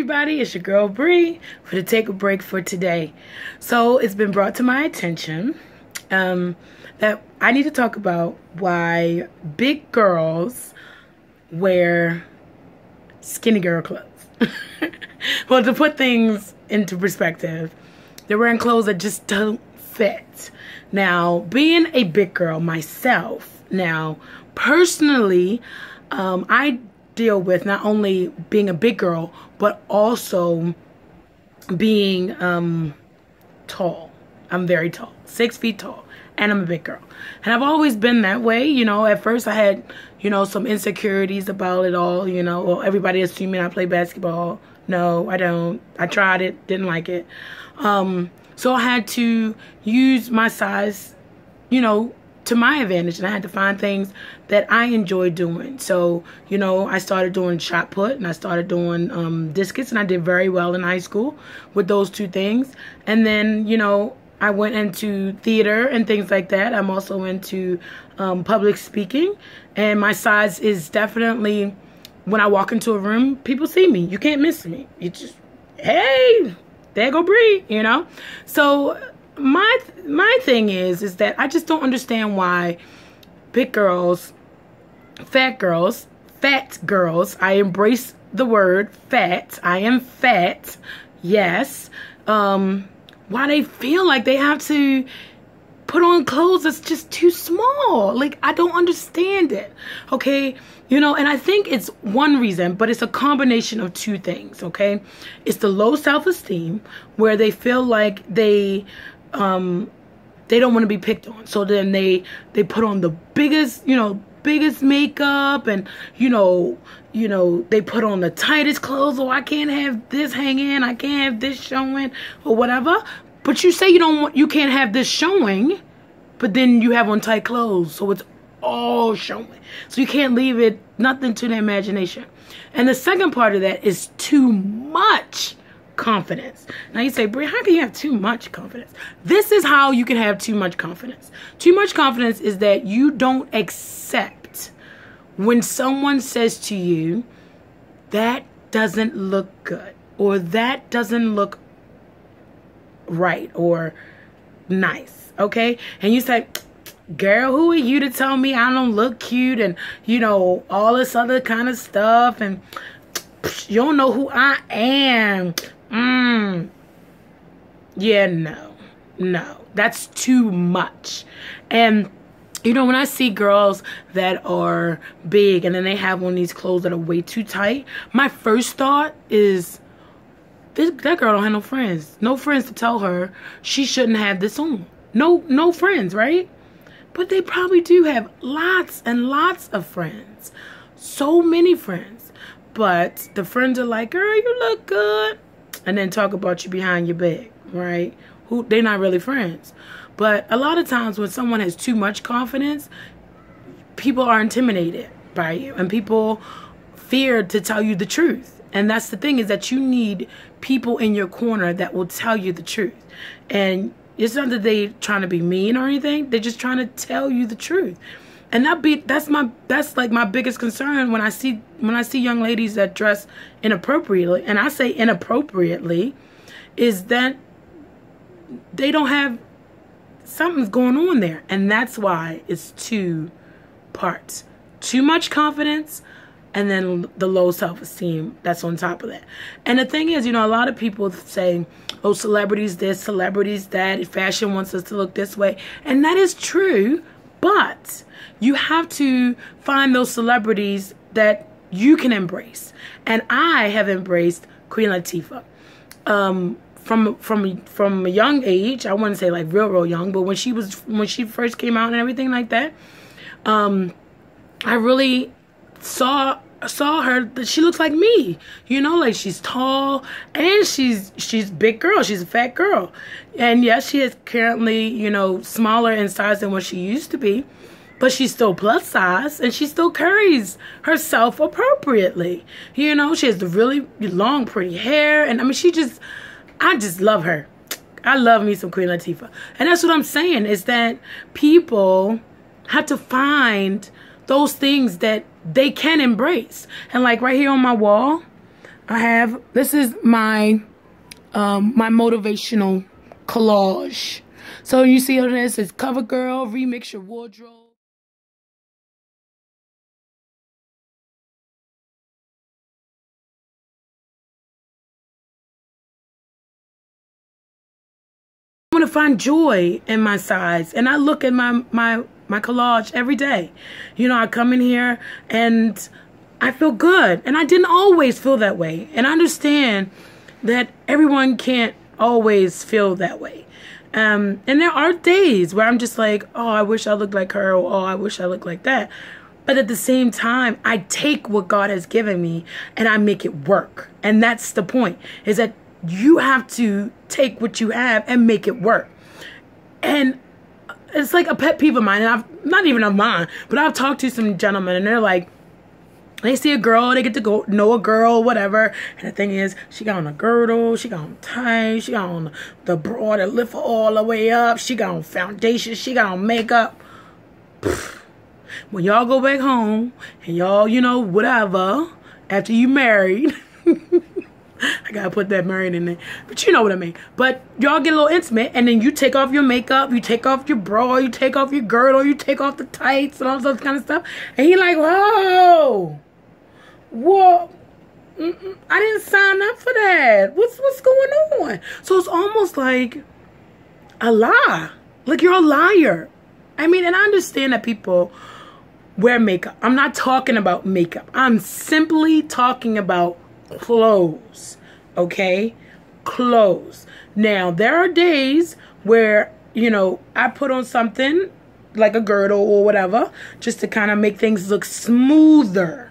everybody, it's your girl Bree for the Take a Break for today. So it's been brought to my attention that I need to talk about why big girls wear skinny girl clothes. Well, to put things into perspective, they're wearing clothes that just don't fit. Now, being a big girl myself, now personally, I deal with not only being a big girl, but also being tall. I'm very tall, 6 feet tall, and I'm a big girl. And I've always been that way, you know. At first I had, you know, some insecurities about it all, you know. Well, everybody assuming I play basketball. No, I don't. I tried it, didn't like it. So I had to use my size, you know, to my advantage, and I had to find things that I enjoy doing. So, you know, I started doing shot put, and I started doing discus, and I did very well in high school with those two things. And then, you know, I went into theater and things like that. I'm also into public speaking, and my size is definitely, when I walk into a room, people see me. You can't miss me. You just, hey, there go Bree, you know? So my thing is that I just don't understand why big girls, fat girls, I embrace the word fat. I am fat, yes. Why they feel like they have to put on clothes that's just too small. Like, I don't understand it, okay? You know, and I think it's one reason, but it's a combination of two things, okay? It's the low self-esteem, where they feel like they don't want to be picked on. So then they put on the biggest, you know, biggest makeup, and you know, they put on the tightest clothes. Oh, I can't have this hanging, I can't have this showing, or whatever. But you say you can't have this showing, but then you have on tight clothes, so it's all showing. So you can't leave it nothing to the imagination. And the second part of that is too much confidence. Now you say, Brie, how can you have too much confidence? This is how you can have too much confidence. Too much confidence is that you don't accept when someone says to you, that doesn't look good, or that doesn't look right or nice, okay? And you say, girl, who are you to tell me I don't look cute, and you know, all this other kind of stuff, and you don't know who I am. Yeah, no, that's too much. And you know, when I see girls that are big and then they have on these clothes that are way too tight, my first thought is, that girl don't have no friends. No friends to tell her she shouldn't have this on. No friends, right? But they probably do have lots and lots of friends. So many friends. But the friends are like, girl, you look good. And then talk about you behind your back, right? They're not really friends. But a lot of times when someone has too much confidence, people are intimidated by you. And people fear to tell you the truth. And that's the thing, is that you need people in your corner that will tell you the truth. And it's not that they're trying to be mean or anything. They're just trying to tell you the truth. And that's like my biggest concern when I see young ladies that dress inappropriately. And I say inappropriately, is that they don't have, something's going on there. And that's why it's two parts. Too much confidence, and then the low self-esteem that's on top of that. And the thing is, you know, a lot of people say, oh, celebrities this, celebrities that, fashion wants us to look this way. And that is true, but you have to find those celebrities that you can embrace. And I have embraced Queen Latifah. From a young age, I wouldn't say like real young, but when she first came out and everything like that, I really saw her, that she looks like me, you know, like she's tall, and she's big girl, she's a fat girl. And yes, she is currently, you know, smaller in size than what she used to be, but she's still plus size, and she still carries herself appropriately. You know, she has the really long, pretty hair, and I mean, I just love her. I love me some Queen Latifah. And that's what I'm saying, is that people have to find those things that they can embrace. And like right here on my wall, This is my my motivational collage. So you see on this is CoverGirl, remix your wardrobe. I want to find joy in my size, and I look at my collage every day. You know, I come in here and I feel good, and I didn't always feel that way, and I understand that everyone can't always feel that way. And there are days where I'm just like, oh, I wish I looked like her, or oh, I wish I looked like that. But at the same time, I take what God has given me and I make it work. And that's the point, is that you have to take what you have and make it work. And it's like a pet peeve of mine, and I've not even of mine, but I've talked to some gentlemen, and they're like, they see a girl, they get to go know a girl, whatever. And the thing is, she got on a girdle, she got on tights, she got on the bra that lift her all the way up, she got on foundation, she got on makeup. When y'all go back home and y'all, you know, whatever, after you married, I gotta put that married in there, but you know what I mean. But y'all get a little intimate, and then you take off your makeup, you take off your bra, you take off your girdle, you take off the tights and all this kind of stuff, and he like, whoa, what? I didn't sign up for that. What's going on? So it's almost like a lie. Like, you're a liar. I mean, and I understand that people wear makeup. I'm not talking about makeup. I'm simply talking about clothes. Okay? Clothes. Now, there are days where, you know, I put on something like a girdle or whatever just to kind of make things look smoother.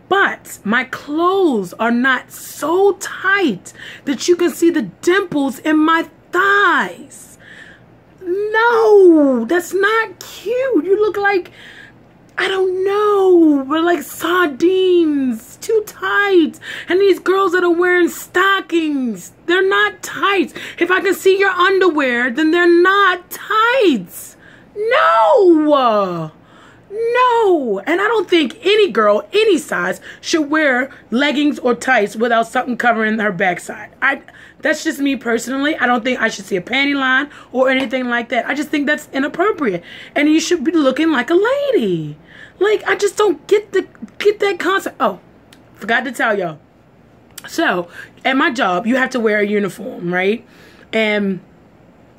But my clothes are not so tight that you can see the dimples in my thighs. No, that's not cute. You look like, I don't know, we're like sardines, too tight. And these girls that are wearing stockings, they're not tight. If I can see your underwear, then they're not tight. No. No, and I don't think any girl, any size, should wear leggings or tights without something covering her backside. That's just me personally. I don't think I should see a panty line or anything like that. I just think that's inappropriate. And you should be looking like a lady. Like, I just don't get that concept. Oh, forgot to tell y'all. So, at my job, you have to wear a uniform, right? And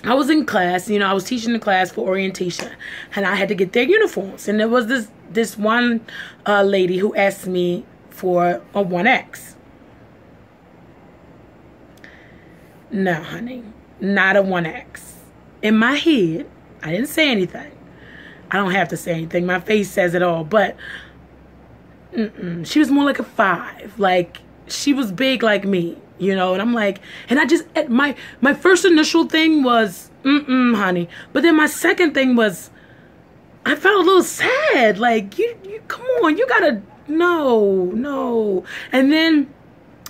I was in class, you know, I was teaching the class for orientation, and I had to get their uniforms. And there was this one lady who asked me for a 1X. No, honey, not a 1X. In my head, I didn't say anything. I don't have to say anything. My face says it all. But she was more like a 5. Like, she was big like me. You know, and I'm like, and I just, my first initial thing was, honey. But then my second thing was, I felt a little sad. Like, you come on, you gotta, no. And then,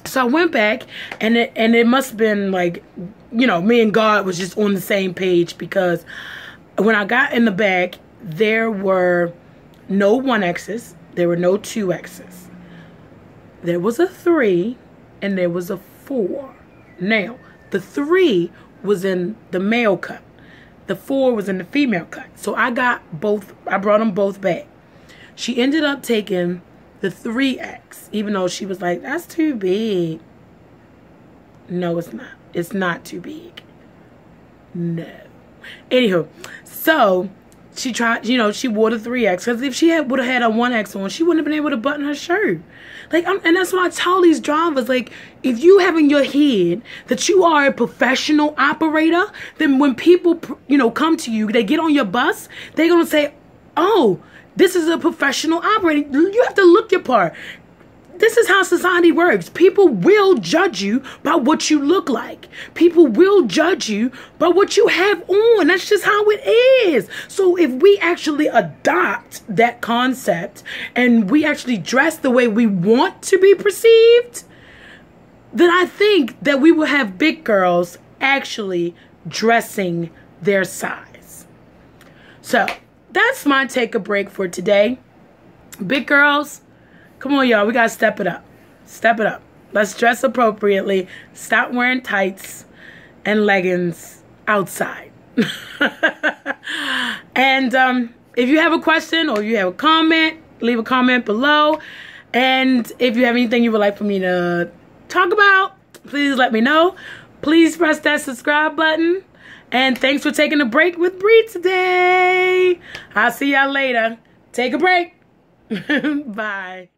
so I went back, and it must have been like, you know, me and God was just on the same page, because when I got in the bag, there were no 1Xs, there were no 2Xs. There was a 3, and there was a 4. Now, the 3 was in the male cut. The 4 was in the female cut. So I got both. I brought them both back. She ended up taking the 3X, even though she was like, that's too big. No, it's not. It's not too big. No. Anywho, so she tried, you know, she wore the 3X, because if she would have had a 1X on, she wouldn't have been able to button her shirt. Like, and that's why I tell these drivers, like, if you have in your head that you are a professional operator, then when people, you know, come to you, they get on your bus, they're going to say, oh, this is a professional operator. You have to look your part. This is how society works. People will judge you by what you look like. People will judge you by what you have on. That's just how it is. So if we actually adopt that concept and we actually dress the way we want to be perceived, then I think that we will have big girls actually dressing their size. So that's my take a break for today. Big girls, come on, y'all. We got to step it up. Step it up. Let's dress appropriately. Stop wearing tights and leggings outside. And if you have a question or you have a comment, leave a comment below. And if you have anything you would like for me to talk about, please let me know. Please press that subscribe button. And thanks for taking a break with Bree today. I'll see y'all later. Take a break. Bye.